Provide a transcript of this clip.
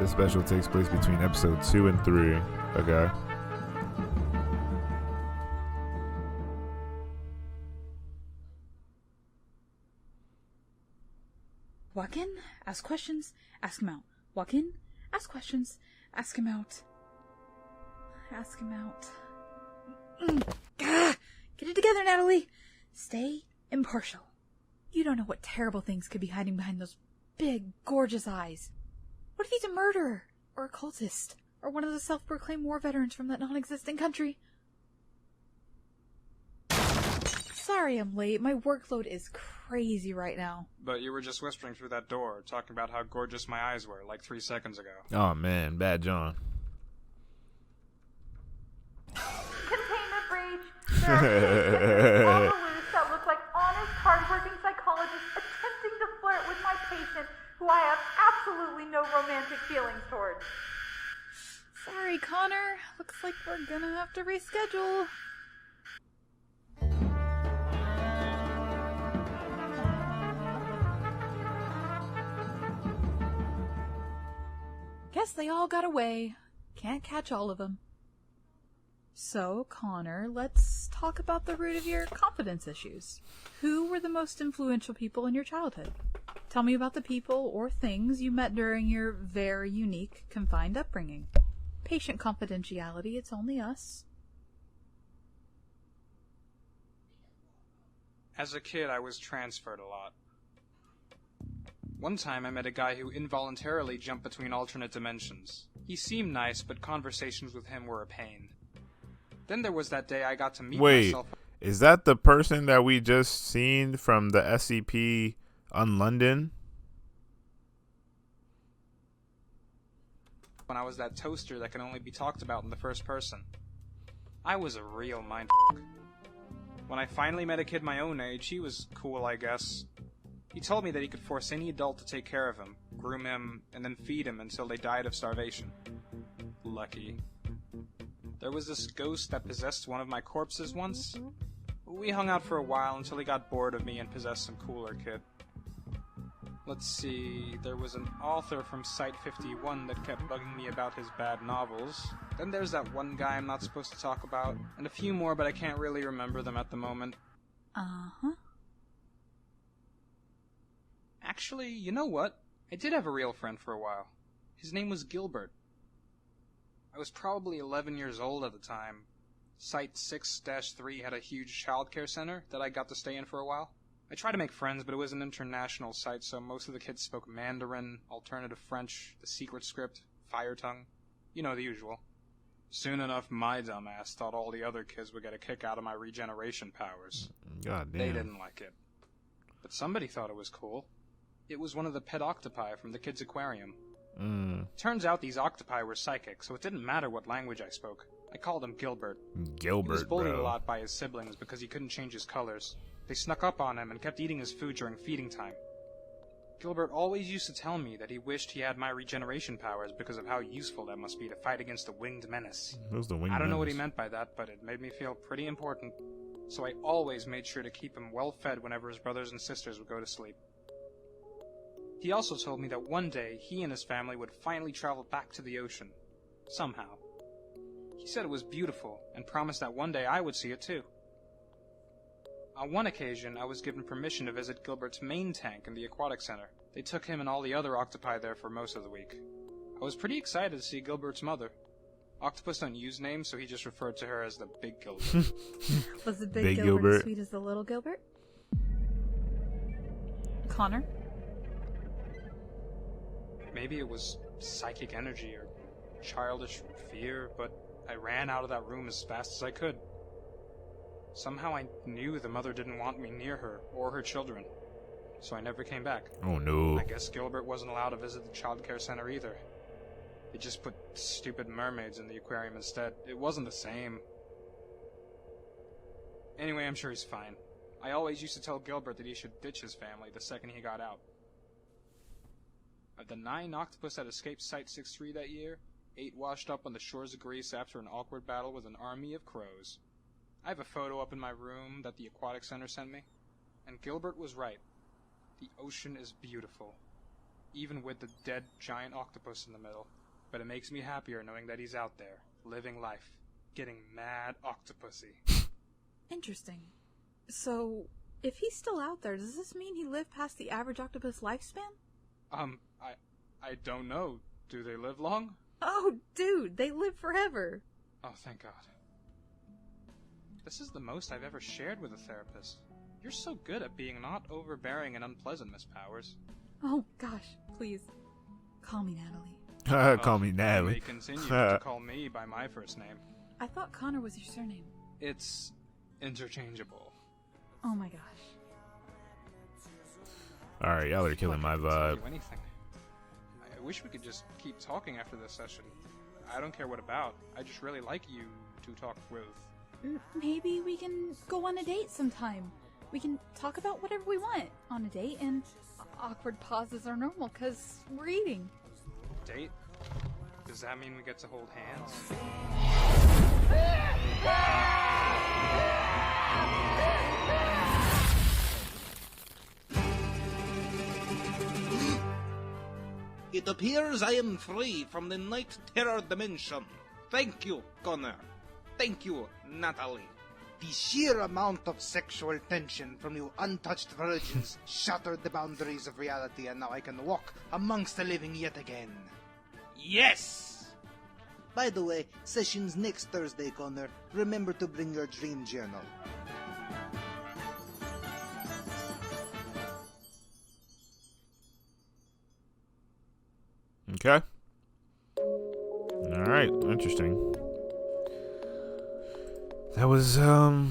This special takes place between episode 2 and 3. Okay. Walk in, ask questions, ask him out. Walk in, ask questions, ask him out. Ask him out. Get it together, Natalie. Stay impartial. You don't know what terrible things could be hiding behind those big, gorgeous eyes. What if he's a murderer? Or a cultist? Or one of the self-proclaimed war veterans from that non-existent country? Sorry I'm late. My workload is crazy right now. But you were just whispering through that door, talking about how gorgeous my eyes were, like 3 seconds ago. Oh man, bad John. Containment breach. There are all loose that look like honest, hardworking psychologists attempting to flirt with my patient, who I have absolutely no romantic feelings towards. Sorry, Connor. Looks like we're gonna have to reschedule. Guess they all got away. Can't catch all of them. So, Connor, let's talk about the root of your confidence issues. Who were the most influential people in your childhood? Tell me about the people or things you met during your very unique, confined upbringing. Patient confidentiality, it's only us. As a kid, I was transferred a lot. One time I met a guy who involuntarily jumped between alternate dimensions. He seemed nice, but conversations with him were a pain. Then there was that day I got to meet myself. Wait, is that the person that we just seen from the SCP on London? When I was that toaster that can only be talked about in the first person. I was a real mindfuck. When I finally met a kid my own age, he was cool, I guess. He told me that he could force any adult to take care of him, groom him, and then feed him until they died of starvation. Lucky. There was this ghost that possessed one of my corpses once. We hung out for a while until he got bored of me and possessed some cooler kid. Let's see, there was an author from Site 51 that kept bugging me about his bad novels. Then there's that one guy I'm not supposed to talk about, and a few more, but I can't really remember them at the moment. Uh-huh. Actually, you know what? I did have a real friend for a while. His name was Gilbert. I was probably 11 years old at the time. Site 6-3 had a huge childcare center that I got to stay in for a while. I tried to make friends, but it was an international site, so most of the kids spoke Mandarin, alternative French, the secret script, fire tongue. You know, the usual. Soon enough, my dumbass thought all the other kids would get a kick out of my regeneration powers. God damn. They didn't like it. But somebody thought it was cool. It was one of the pet octopi from the kids' aquarium. Turns out these octopi were psychic, so it didn't matter what language I spoke. I called him Gilbert. He was bullied a lot by his siblings because he couldn't change his colors. They snuck up on him and kept eating his food during feeding time. Gilbert always used to tell me that he wished he had my regeneration powers because of how useful that must be to fight against the winged menace. I don't know what he meant by that, but it made me feel pretty important. So I always made sure to keep him well fed whenever his brothers and sisters would go to sleep. He also told me that one day he and his family would finally travel back to the ocean. Somehow. He said it was beautiful, and promised that one day I would see it too. On one occasion, I was given permission to visit Gilbert's main tank in the aquatic center. They took him and all the other octopi there for most of the week. I was pretty excited to see Gilbert's mother. Octopus don't use names, so he just referred to her as the Big Gilbert. Was the Big Gilbert as sweet as the Little Gilbert? Connor? Maybe it was psychic energy or childish fear, but I ran out of that room as fast as I could. Somehow I knew the mother didn't want me near her or her children, so I never came back. Oh no. I guess Gilbert wasn't allowed to visit the childcare center either. They just put stupid mermaids in the aquarium instead. It wasn't the same. Anyway, I'm sure he's fine. I always used to tell Gilbert that he should ditch his family the second he got out. Of the 9 octopus that escaped Site-6-3 that year, 8 washed up on the shores of Greece after an awkward battle with an army of crows. I have a photo up in my room that the aquatic center sent me, and Gilbert was right. The ocean is beautiful, even with the dead giant octopus in the middle. But it makes me happier knowing that he's out there, living life, getting mad octopusy. Interesting. So, if he's still out there, does this mean he lived past the average octopus lifespan? I don't know. Do they live long? Oh, dude, they live forever. Oh, thank God. This is the most I've ever shared with a therapist. You're so good at being not overbearing and unpleasant, Miss Powers. Oh, gosh, please. Call me Natalie. Call me You Natalie. may continue to call me by my first name. I thought Connor was your surname. It's interchangeable. Oh my gosh. All right, y'all are killing my Look, I can tell vibe. you anything. I wish we could just keep talking after this session. I don't care what about. I just really like you to talk with. Maybe we can go on a date sometime. We can talk about whatever we want on a date, and awkward pauses are normal because we're eating. Date? Does that mean we get to hold hands? It appears I am free from the night terror dimension. Thank you, Connor. Thank you, Natalie. The sheer amount of sexual tension from you untouched virgins shattered the boundaries of reality, and now I can walk amongst the living yet again. Yes! By the way, session's next Thursday, Connor. Remember to bring your dream journal. Okay. All right. Interesting. That was